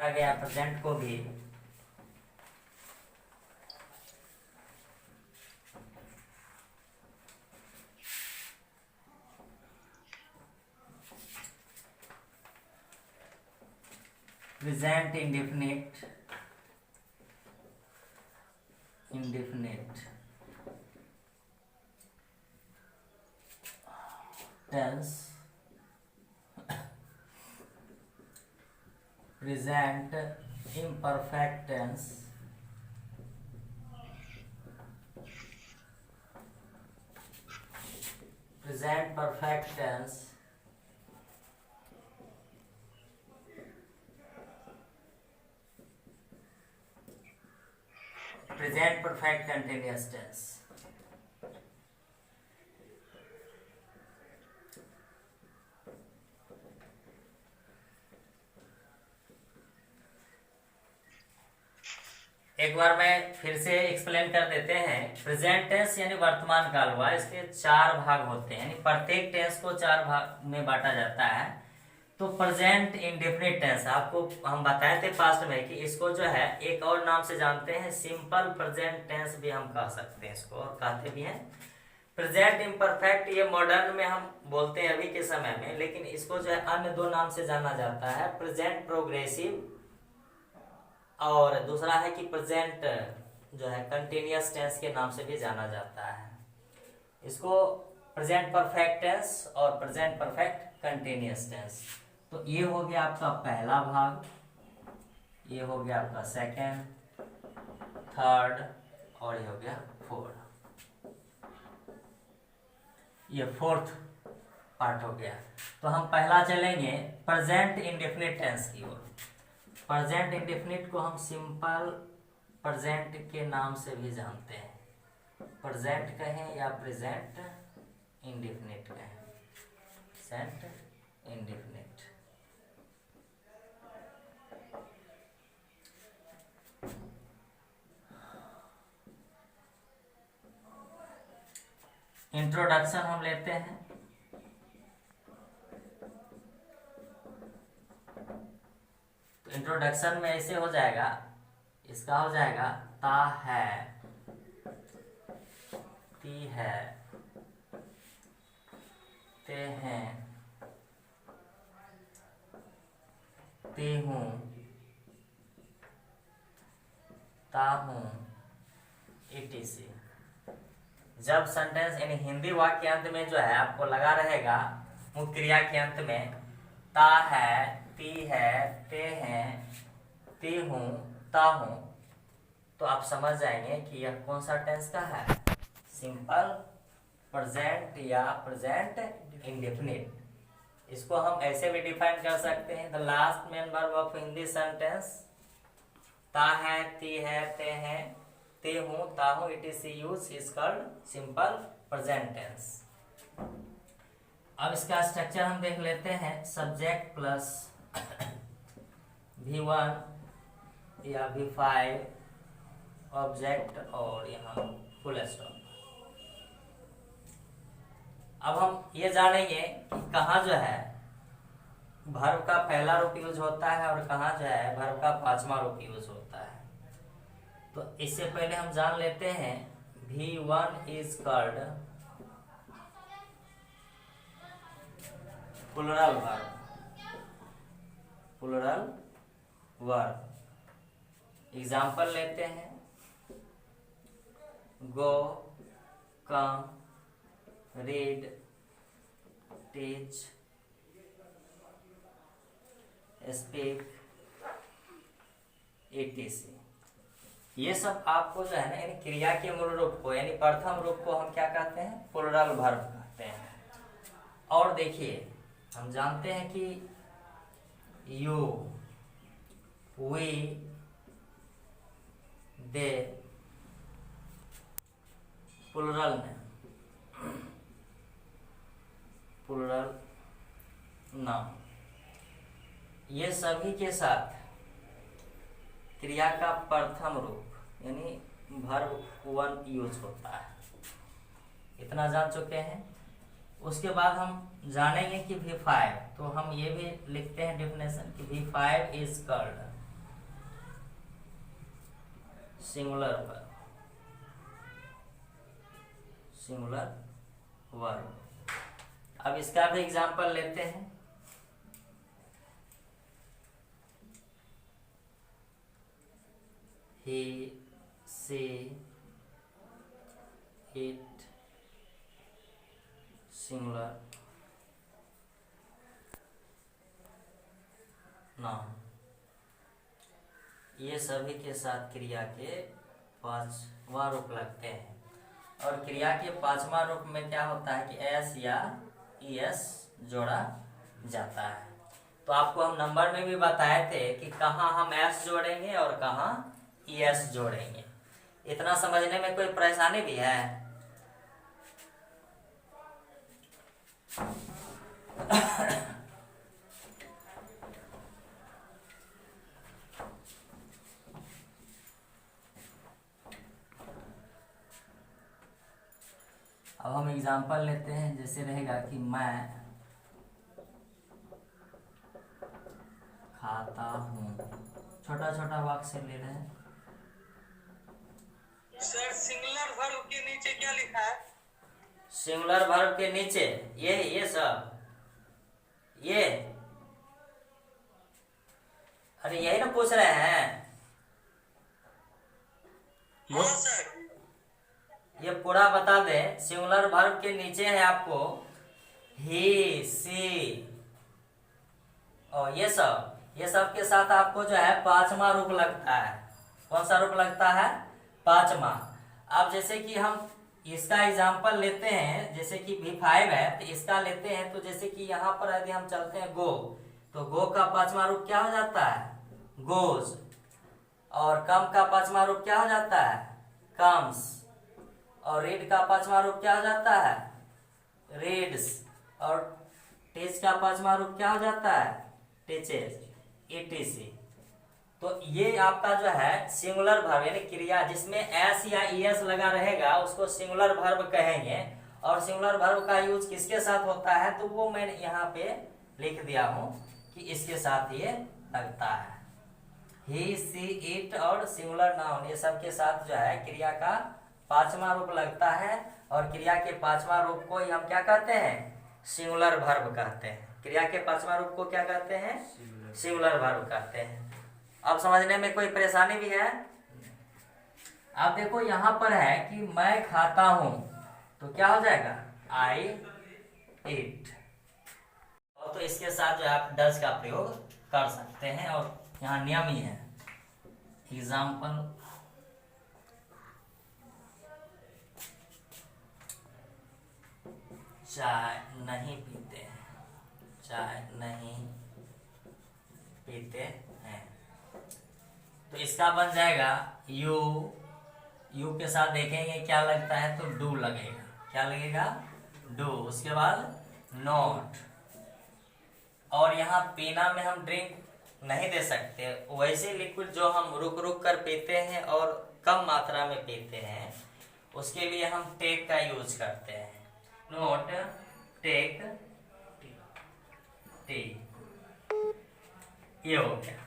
आ गया प्रेजेंट को भी present indefinite tense, present imperfect tense, present perfect tense, present perfect continuous tense। एक बार मैं फिर से एक्सप्लेन कर देते हैं। प्रेजेंट टेंस यानी वर्तमान काल हुआ, इसके 4 भाग होते हैं, यानी प्रत्येक टेंस को 4 भाग में बांटा जाता है। तो प्रेजेंट इंडेफिनिट टेंस आपको हम बताए थे पास्ट में कि इसको जो है एक और नाम से जानते हैं, सिंपल प्रेजेंट टेंस भी हम कह सकते हैं इसको, और कहते भी हैं प्रेजेंट इम्परफेक्ट। ये मॉडर्न में हम बोलते हैं अभी के समय में, लेकिन इसको जो है अन्य 2 नाम से जाना जाता है, प्रेजेंट प्रोग्रेसिव और दूसरा है कि प्रेजेंट जो है कंटिन्यूअस टेंस के नाम से भी जाना जाता है। इसको प्रेजेंट परफेक्ट टेंस और प्रेजेंट परफेक्ट कंटिन्यूअस टेंस। तो ये हो गया आपका पहला भाग, ये हो गया आपका सेकंड, थर्ड और ये हो गया फोर्थ। ये फोर्थ पार्ट हो गया। तो हम पहला चलेंगे प्रेजेंट इंडेफिनिट टेंस की ओर। प्रेजेंट इंडेफिनिट को हम सिंपल प्रेजेंट के नाम से भी जानते हैं, प्रेजेंट कहें या प्रेजेंट इंडेफिनिट कहें, प्रेजेंट इंडेफिनिट। इंट्रोडक्शन हम लेते हैं। इंट्रोडक्शन में ऐसे हो जाएगा, इसका हो जाएगा ता है, ती है, ते हैं, ती हूँ, ता हूँ, etc। जब सेंटेंस यानी हिंदी वाक्य अंत में जो है आपको लगा रहेगा मुख्य क्रिया के अंत में ता है, ती है, ते हैं, ती हूँ, ता हूँ, तो आप समझ जाएंगे कि यह कौन सा टेंस का है, सिंपल प्रेजेंट या प्रेजेंट इंडेफिनिट। इसको हम ऐसे भी डिफाइन कर सकते हैं, the last main verb of Hindi sentence ता है, ती है, ते हैं, ते हूँ, ता हूँ, etc use is called simple present tense. अब इसका स्ट्रक्चर हम देख लेते हैं, सब्जेक्ट प्लस V1 या V5 ऑब्जेक्ट और यहाँ फुल स्टॉप। अब हम ये जानेंगे कि कहाँ जो है वर्ब का पहला रूप यूज होता है और कहाँ जो है वर्ब का 5वां रूप यूज होता है। तो इससे पहले हम जान लेते हैं V1 is called plural verb, plural verb. Example लेते हैं, गो, कम, रीड, टीच, स्पीक, etc। ये सब आपको जो है ना यानी क्रिया के मूल रूप को यानी प्रथम रूप को हम क्या कहते हैं, प्लुरल वर्ब कहते हैं। और देखिए हम जानते हैं कि यू, वी, दे प्लुरल में, प्लुरल नाउन, ये सभी के साथ क्रिया का प्रथम रूप यानी वर्ब 1 यूज होता है। इतना जान चुके हैं। उसके बाद हम जानेंगे कि V5, तो हम ये भी लिखते हैं डेफिनेशन कि V5 is called singular verb. अब इसका भी एग्जांपल लेते हैं। he, she, it, singular noun, ये सभी के साथ क्रिया के 5वां रूप लगते हैं। और क्रिया के 5वां रूप में क्या होता है कि एस या ईएस जोड़ा जाता है। तो आपको हम नंबर में भी बताए थे कि कहाँ हम एस जोड़ेंगे और कहाँ ईएस जोड़ेंगे। इतना समझने में कोई परेशानी भी है? अब हम एग्जांपल लेते हैं। जैसे रहेगा कि मैं खाता हूँ, छोटा छोटा वाक्य से ले रहे हैं। सर सिंगुलर वर्ब के नीचे क्या लिखा है? सिंगुलर वर्ब के नीचे ये सब ये, अरे यही ना पूछ रहे हैं। हाँ सर, ये पूरा बता दे। सिंगुलर वर्ब के नीचे है आपको ही, सी और ये सब के साथ आपको जो है 5वां रूप लगता है। कौन सा रूप लगता है? 5वां। अब जैसे कि हम इसका एग्जांपल लेते हैं, जैसे कि V5 है तो इसका लेते हैं। तो जैसे कि यहाँ पर यदि हम चलते हैं गो, तो गो का 5वां रूप क्या हो जाता है? गोज। और कम का 5वां रूप क्या हो जाता है? कम्स। और रीड का 5वां रूप क्या हो जाता है? रीड्स। और टीच का 5वां रूप क्या हो जाता है? Teaches, etc। तो ये आपका जो है सिंगुलर वर्ब यानी क्रिया जिसमें एस या ईएस लगा रहेगा उसको सिंगुलर वर्ब कहेंगे। और सिंगुलर वर्ब का यूज किसके साथ होता है? तो वो मैंने यहाँ पे लिख दिया हूँ कि इसके साथ ये लगता है। ही, सी, इट और सिंगुलर नाउन, ये सब के साथ जो है क्रिया का 5वां रूप लगता है। और क्रिया के 5वां रूप को ही हम क्या कहते हैं? सिंगुलर वर्ब कहते हैं। क्रिया के 5वां रूप को क्या कहते हैं? सिंगुलर वर्ब कहते हैं। अब समझने में कोई परेशानी भी है? अब देखो यहाँ पर है कि मैं खाता हूं, तो क्या हो जाएगा? आई ईट। और तो इसके साथ जो है आप डज का प्रयोग कर सकते हैं। और यहाँ नियम ही है। एग्जाम्पल, चाय नहीं पीते हैं, चाय नहीं पीते हैं। तो इसका बन जाएगा यू के साथ देखेंगे क्या लगता है? तो डू लगेगा। क्या लगेगा? डू। उसके बाद नॉट। और यहाँ पीना में हम ड्रिंक नहीं दे सकते, वैसे लिक्विड जो हम रुक रुक कर पीते हैं और कम मात्रा में पीते हैं उसके लिए हम टेक का यूज करते हैं। नोट, टेक, टी, ये हो गया।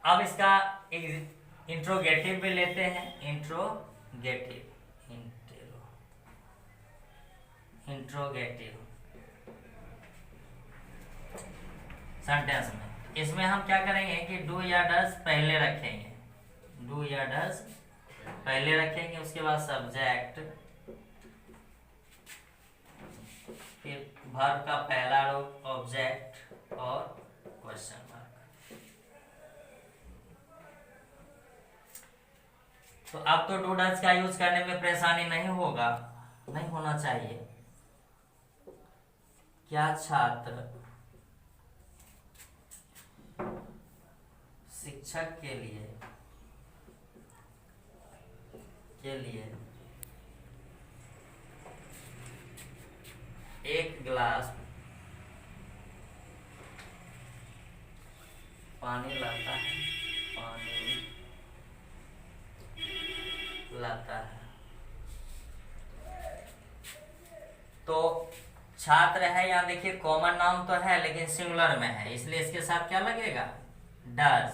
अब इसका इंट्रोगेटिव भी लेते हैं। इंट्रोगेटिव सेंटेंस में इसमें हम क्या करेंगे कि डू या डज पहले रखेंगे। डू या डज पहले रखेंगे, उसके बाद सब्जेक्ट, फिर वर्ब का पहला रूप ऑब्जेक्ट और क्वेश्चन मार्क। तो अब तो डू डज का यूज करने में परेशानी नहीं होना चाहिए। क्या छात्र शिक्षक के लिए एक गिलास पानी लाता है। तो छात्र है, यहाँ देखिए कॉमन नाउन तो है लेकिन सिंगुलर में है, इसलिए इसके साथ क्या लगेगा? डज।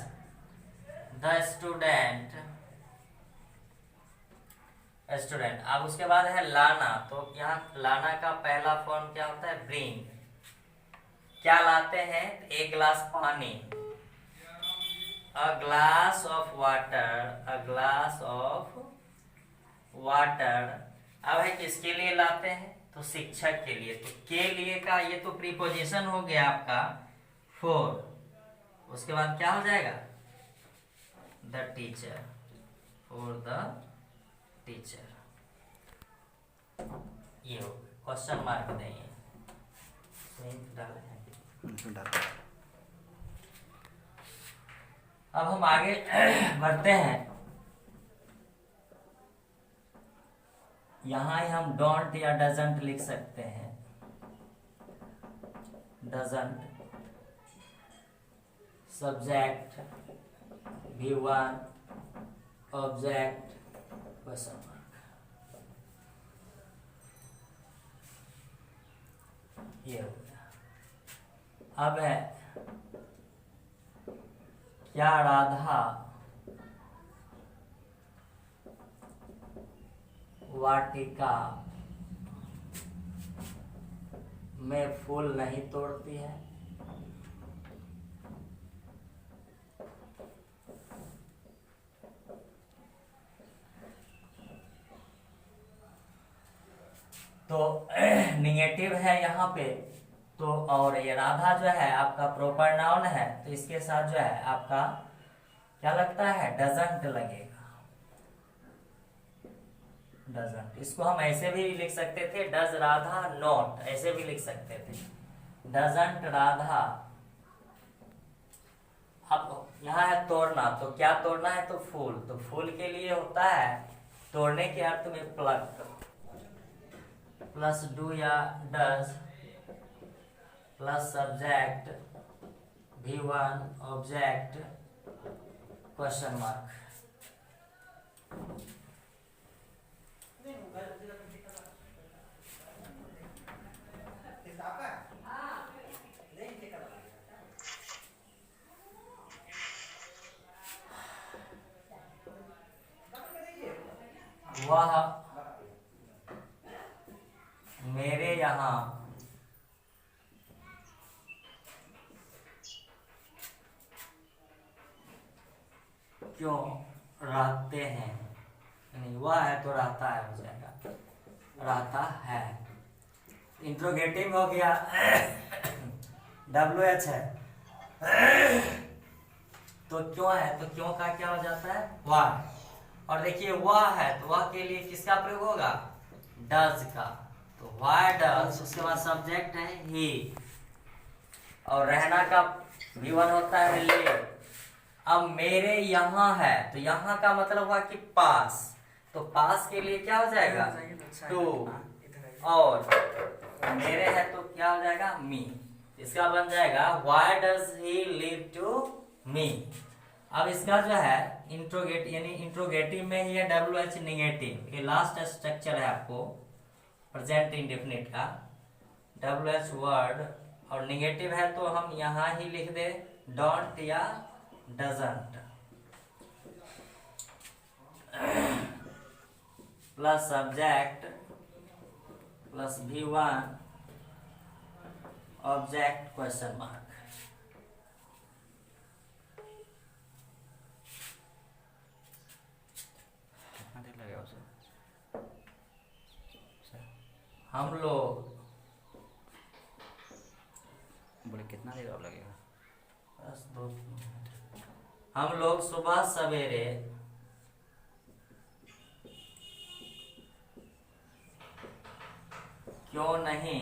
The student student. अब उसके बाद है लाना, तो यहाँ लाना का पहला फॉर्म क्या होता है? ब्रिंग। क्या लाते हैं? एक गिलास पानी, a glass of water, a glass of water. अब है किसके लिए लाते हैं? तो शिक्षक के लिए। तो के लिए का ये तो प्रीपोजिशन हो गया आपका फॉर। उसके बाद क्या हो जाएगा? The teacher, for the teacher. ये हो क्वेश्चन मार्क देंगे अब हम आगे बढ़ते हैं। यहां ही हम डोंट या डजंट लिख सकते हैं। Doesn't, subject, V1, object, question mark. ये हो गया। अब है क्या राधा वाटिका में फूल नहीं तोड़ती है? तो निगेटिव है यहाँ पे, तो और ये राधा जो है आपका प्रॉपर नाउन है, तो इसके साथ जो है आपका क्या लगता है? डजंट लगेगा। डजंट, इसको हम ऐसे भी लिख सकते थे, डज राधा नॉट, ऐसे भी लिख सकते थे, डजंट राधा। अब यहाँ है तोड़ना, तो क्या तोड़ना है? तो फूल। तो फूल के लिए होता है तोड़ने के अर्थ में प्लक, प्लस डू या does, plus subject, V1, object, question mark. वह मेरे यहाँ क्यों रहते हैं? नहीं, वह है तो रहता है हो जाएगा, रहता है। इंट्रोगेटिव हो गया, WH है, तो क्यों है? तो क्यों का क्या हो जाता है? वह। और देखिए वह है, तो वह के लिए किसका प्रयोग होगा? डज का। तो वाई डज, उसके बाद सब्जेक्ट है ही, और रहना का V1 होता है ले। अब मेरे यहाँ है, तो यहाँ का मतलब हुआ कि पास, तो पास के लिए क्या हो जाएगा? टू, और मेरे है तो क्या हो जाएगा? मी। इसका बन जाएगा why does he live to me. अब इसका जो है इंट्रोगेट यानी इंट्रोगेटिव में ही है WH निगेटिव, ये लास्ट स्ट्रक्चर है आपको प्रेजेंट इंडेफिनिट का, WH वर्ड, और निगेटिव है तो हम यहाँ ही लिख दे डोंट या doesn't, plus subject, plus V1, object, question mark. हम लोग बोले कितना देर और लगेगा? बस 2 मिनट। हम लोग सुबह सवेरे क्यों नहीं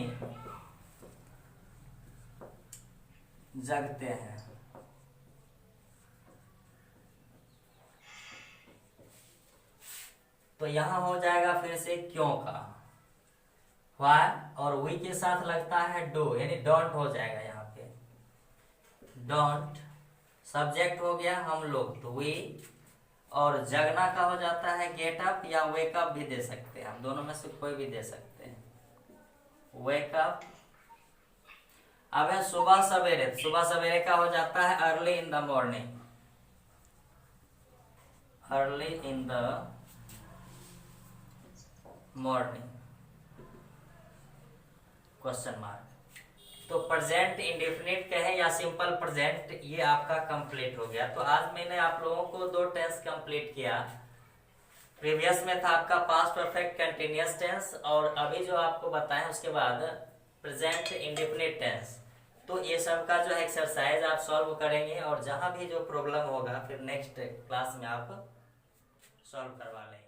जगते हैं? तो यहां हो जाएगा फिर से क्यों का, वाई और वी के साथ लगता है डू, यानी डोंट हो जाएगा यहाँ पे। डोंट सब्जेक्ट हो गया हम लोग, तो वी, और जगना का हो जाता है गेट अप या वेक अप भी दे सकते हैं हम, दोनों में से कोई भी दे सकते हैं, वेक अप। अब है सुबह सवेरे, सुबह सवेरे का हो जाता है early in the morning, early in the morning question mark. तो प्रेजेंट इंडेफिनिट कहें या सिंपल प्रेजेंट, ये आपका कंप्लीट हो गया। तो आज मैंने आप लोगों को 2 टेंस कंप्लीट किया। प्रीवियस में था आपका पास्ट परफेक्ट कंटिन्यूअस टेंस, और अभी जो आपको बताएं उसके बाद प्रेजेंट इंडेफिनिट टेंस। तो ये सब का जो एक्सरसाइज आप सॉल्व करेंगे, और जहां भी जो प्रॉब्लम होगा फिर नेक्स्ट क्लास में आप सॉल्व करवा लेंगे।